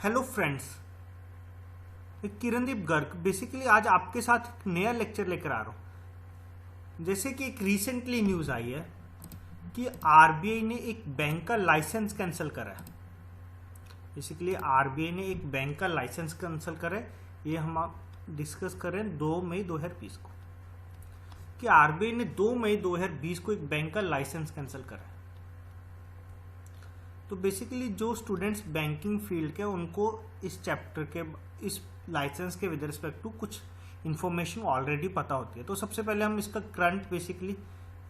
Hello friends, Kirandeep Garg basically आज आपके साथ एक नया लेक्चर लेकर आ रहा हूँ। जैसे कि एक रिसेंटली न्यूज़ आई है कि आरबीआई ने एक बैंक का लाइसेंस कैंसिल करा है। बेसिकली आरबीआई ने एक बैंक का लाइसेंस कैंसिल करा है। ये हम डिस्कस कर रहे हैं 2 मई 2020 को, कि आरबीआई ने 2 मई 2020 को एक बैंक का लाइसेंस कैंसिल करा है। तो बेसिकली जो स्टूडेंट्स बैंकिंग फील्ड के उनको इस चैप्टर के इस लाइसेंस के विद रिस्पेक्ट टू कुछ इन्फॉर्मेशन ऑलरेडी पता होती है। तो सबसे पहले हम इसका करंट बेसिकली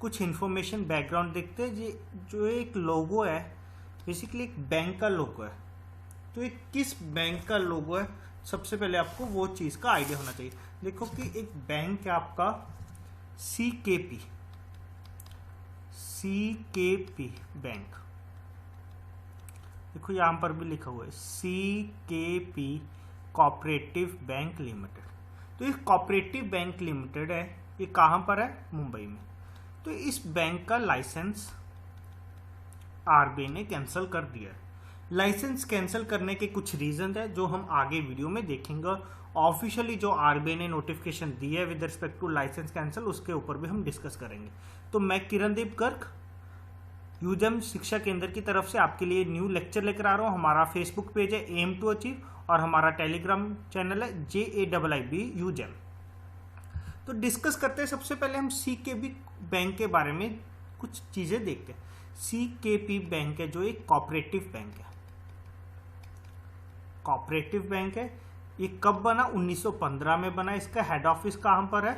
कुछ इन्फॉर्मेशन बैकग्राउंड देखते हैं। जो एक लोगो है बेसिकली एक बैंक का लोगो है। तो ये किस बैंक का लोगो है, सबसे पहले आपको वो चीज़ का आइडिया होना चाहिए। देखो कि एक बैंक है आपका सीकेपी बैंक। देखो यहाँ पर भी लिखा हुआ है सीकेपी कोऑपरेटिव बैंक लिमिटेड। तो ये कोऑपरेटिव बैंक लिमिटेड है, ये कहाँ पर है? मुंबई में। तो इस बैंक का लाइसेंस आरबीआई ने कैंसिल कर दिया है। लाइसेंस कैंसिल करने के कुछ रीजन है जो हम आगे वीडियो में देखेंगे, और ऑफिशियली जो आरबीआई ने नोटिफिकेशन दी है with respect to licence cancel उसके ऊपर भी हम डिस्कस करेंगे। तो मैं किरणदीप गर्ग यूजेम शिक्षा केंद्र की तरफ से आपके लिए न्यू लेक्चर लेकर आ रहा हूँ। हमारा फेसबुक पेज है एम टू अचीव और हमारा टेलीग्राम चैनल है JAIIB यूजेम। तो डिस्कस करते हैं। सबसे पहले हम सीकेपी बैंक के बारे में कुछ चीजें देखते हैं। सीकेपी बैंक है जो एक कोऑपरेटिव बैंक है। कोऑपरेटिव बैंक है। ये कब बना? 1915 में बना। इसका हेड ऑफिस कहां पर है?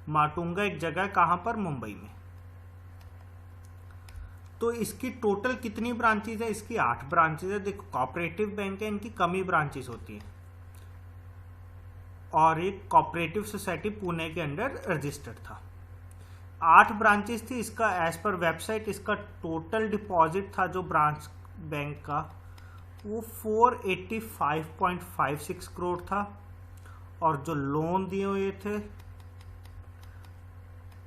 माटुंगा एक जगह कहां पर? मुंबई में। तो इसकी टोटल कितनी ब्रांचेज है? इसकी 8 ब्रांचेज है। देखो कोऑपरेटिव बैंक है, इनकी कम ही ब्रांचेज होती है, और एक कोऑपरेटिव सोसाइटी पुणे के अंडर रजिस्टर्ड था। 8 ब्रांचेस थी। इसका एज पर वेबसाइट इसका टोटल डिपॉजिट था जो ब्रांच बैंक का वो 485.56 करोड़ था, और जो लोन दिए हुए थे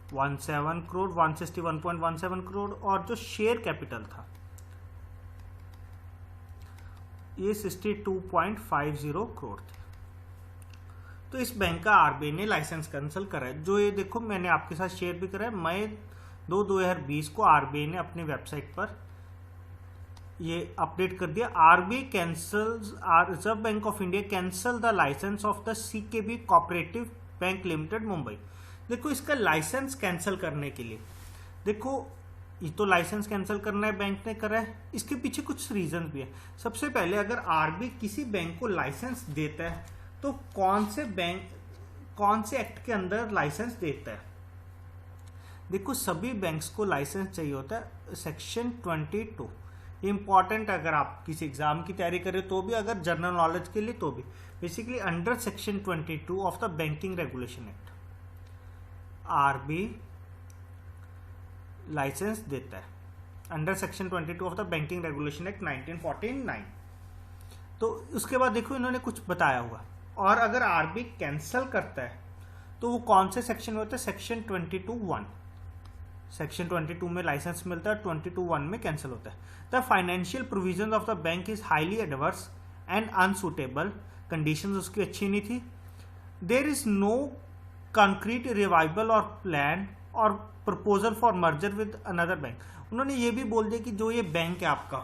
17 करोड़ 161.17 करोड़, और जो शेयर कैपिटल था ये 62.50 करोड़ थे। तो इस बैंक का आरबीआई ने लाइसेंस कैंसिल करा है। जो ये देखो मैंने आपके साथ शेयर भी करा है। मई 2020 को आरबीआई ने अपनी वेबसाइट पर ये अपडेट कर दिया। RBI cancels Reserve Bank of India cancel the licence of the CKB cooperative bank limited Mumbai. देखो इसका लाइसेंस कैंसिल करने के लिए, देखो ये तो लाइसेंस कैंसिल करना है बैंक ने करा है। इसके पीछे कुछ रीजन भी है। सबसे पहले अगर आरबीआई किसी बैंक को लाइसेंस देता है तो कौन से एक्ट के अंदर लाइसेंस देता है? देखो सभी बैंक्स को लाइसेंस चाहिए होता है सेक्शन 22। इंपॉर्टेंट अगर आप किसी एग्जाम की तैयारी करें तो भी, अगर जनरल नॉलेज के लिए तो भी। Basically under section 22 of the banking regulation act RBI licence देता है under section 22 of the banking regulation act 1949। तो उसके बाद देखो इन्होंने कुछ बताया हुआ। और अगर आरबीआई कैंसिल करता है तो वो कौन से सेक्शन में होता है? सेक्शन 22(1). सेक्शन 22 में लाइसेंस मिलता है, 22(1) में कैंसिल होता है। The financial provision of the bank is highly adverse and unsuitable. Condition उसकी अच्छी नहीं थी। There is no concrete revival और प्लान और proposal for merger with another bank. उन्होंने ये भी बोल दिया कि जो ये बैंक है आपका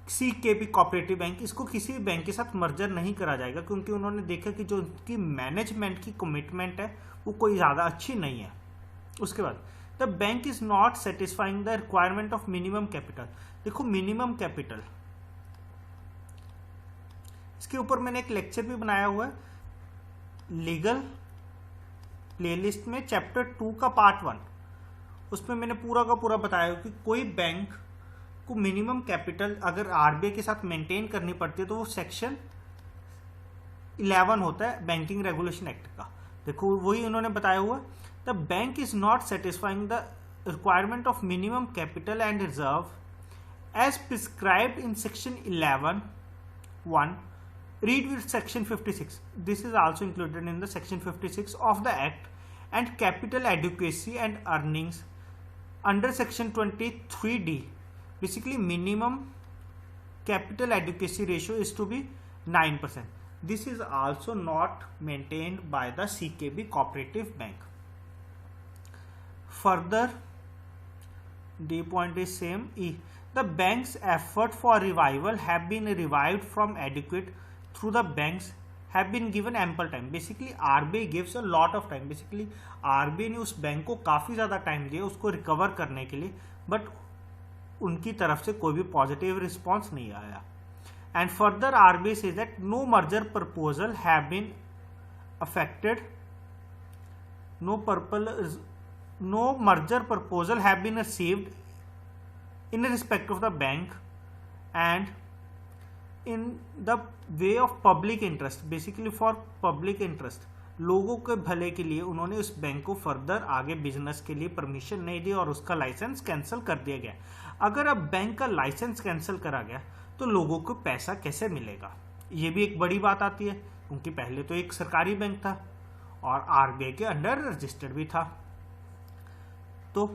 सीकेपी कोऑपरेटिव बैंक, इसको किसी बैंक के साथ मर्जर नहीं करा जाएगा, क्योंकि उन्होंने देखा कि जो उनकी मैनेजमेंट की कमिटमेंट है वो कोई ज्यादा अच्छी नहीं है। उसके बाद the bank is not satisfying the requirement of minimum capital. देखो मिनिमम कैपिटल, इसके ऊपर मैंने एक लेक्चर भी बनाया हुआ है लीगल प्लेलिस्ट में, चैप्टर 2 का पार्ट 1। उसमें मैंने पूरा का पूरा बताया कि कोई बैंक को मिनिमम कैपिटल अगर आरबीआई के साथ मेंटेन करनी पड़ती है तो वो सेक्शन 11 होता है बैंकिंग रेगुलेशन एक्ट का। देखो वही उन्होंने बताया हुआ। The bank is not satisfying the requirement of minimum capital and reserve as prescribed in section 11(1). Read with section 56. This is also included in the section 56 of the act, and capital adequacy and earnings under section 23D basically minimum capital adequacy ratio is to be 9%. This is also not maintained by the CKB Cooperative Bank. Further, D point is same. E. The bank's effort for revival have been revived from adequate through the banks have been given ample time. Basically, RBI gives a lot of time. Basically, RBI ने उस bank को काफ़ी ज़्यादा time दिया उसको recover करने के लिए, बट उनकी तरफ से कोई भी पॉजिटिव रिस्पॉन्स नहीं आया. And further, RBI says that no merger proposal have been affected. No merger proposal have been received in respect of the bank and in the way of public interest. Basically for public interest. लोगों के भले के लिए उन्होंने उस bank को further आगे business के लिए परमिशन नहीं दी और उसका लाइसेंस कैंसिल कर दिया गया. अगर अब बैंक का लाइसेंस कैंसिल करा गया तो लोगों को पैसा कैसे मिलेगा, ये भी एक बड़ी बात आती है, क्योंकि पहले तो एक सरकारी बैंक था और आरबीआई के अंडर रजिस्टर्ड भी था. तो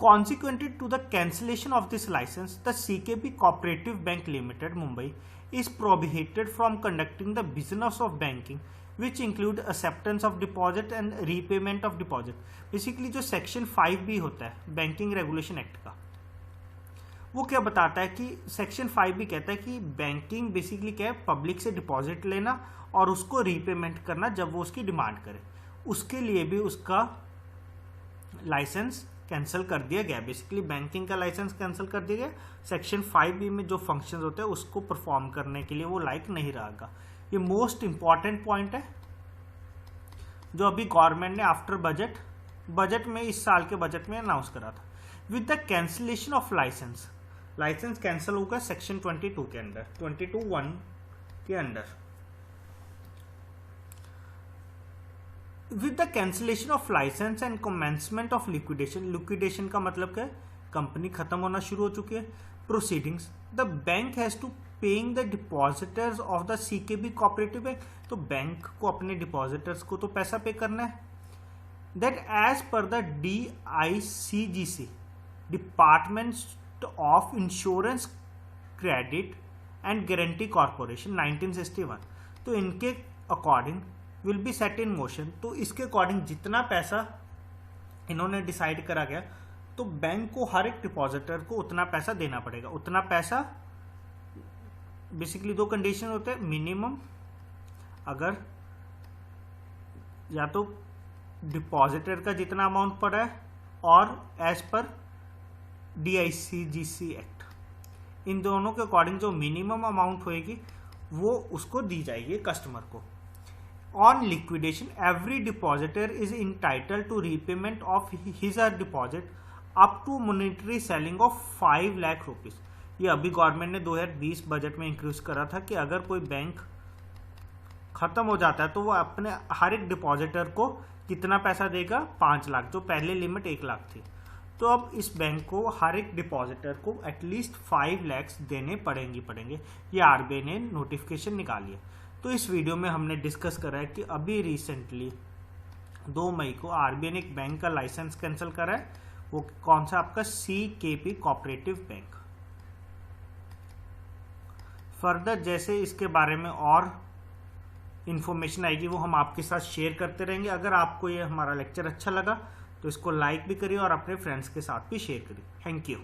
consequently to the cancellation of this license, the CKB Cooperative Bank Limited Mumbai is prohibited from conducting the business of banking which include acceptance of deposit and repayment of deposit. Basically जो section 5B होता है banking regulation act का, वो क्या बताता है कि section 5 भी कहता है कि बैंकिंग बेसिकली क्या है, पब्लिक से डिपॉजिट लेना और उसको रीपेमेंट करना जब वो उसकी डिमांड करे. उसके लिए भी उसका लाइसेंस कैंसिल कर दिया गया. बेसिकली बैंकिंग का लाइसेंस कैंसिल कर दिया गया. सेक्शन 5B में जो फंक्शंस होते हैं उसको परफॉर्म करने के लिए वो लायक नहीं रहेगा. ये मोस्ट इंपॉर्टेंट पॉइंट है जो अभी गवर्नमेंट ने आफ्टर बजट में इस साल के बजट में अनाउंस करा था. With the cancellation of licence cancel होगा सेक्शन 22 के अंदर, 22(1) के अंदर. With the cancellation of licence and commencement of liquidation का मतलब क्या है, कंपनी खत्म होना शुरू हो चुकी है. Proceedings, the bank has to paying the depositors of the CKB cooperative bank. तो बैंक को अपने डिपॉजिटर्स को तो पैसा पे करना है. That as per the DICGC department of insurance credit and guarantee corporation 1961. तो इनके according will be set in motion. तो इसके अकॉर्डिंग जितना पैसा इन्होंने डिसाइड करा गया तो बैंक को हर एक डिपॉजिटर को उतना पैसा देना पड़ेगा. उतना पैसा बेसिकली दो कंडीशन होते हैं. मिनिमम, अगर या तो डिपॉजिटर का जितना अमाउंट पड़ा है और एज पर DICGC एक्ट, इन दोनों के अकॉर्डिंग जो मिनिमम अमाउंट होएगी वो उसको दी जाएगी कस्टमर को. On liquidation every depositor is entitled to repayment of his or deposit up to monetary ceiling of 5 lakh rupees. ये अभी गवर्नमेंट ने 2020 बजट में इंक्रीज करा था कि अगर कोई बैंक खत्म हो जाता है तो वो अपने हर एक डिपॉजिटर को कितना पैसा देगा, 5 लाख, जो पहले लिमिट 1 लाख थी. तो अब इस बैंक को हर एक डिपॉजिटर को एटलीस्ट 5 लाख देने पड़ेंगे. ये आरबीआई ने नोटिफिकेशन निकाली है. तो इस वीडियो में हमने डिस्कस करा है कि अभी रिसेंटली 2 मई को आरबीआई ने एक बैंक का लाइसेंस कैंसिल करा है. वो कौन सा, आपका CKB कोऑपरेटिव बैंक. फर्दर जैसे इसके बारे में और इन्फॉर्मेशन आएगी वो हम आपके साथ शेयर करते रहेंगे. अगर आपको ये हमारा लेक्चर अच्छा लगा तो इसको लाइक भी करिए और अपने फ्रेंड्स के साथ भी शेयर करिए. Thank you.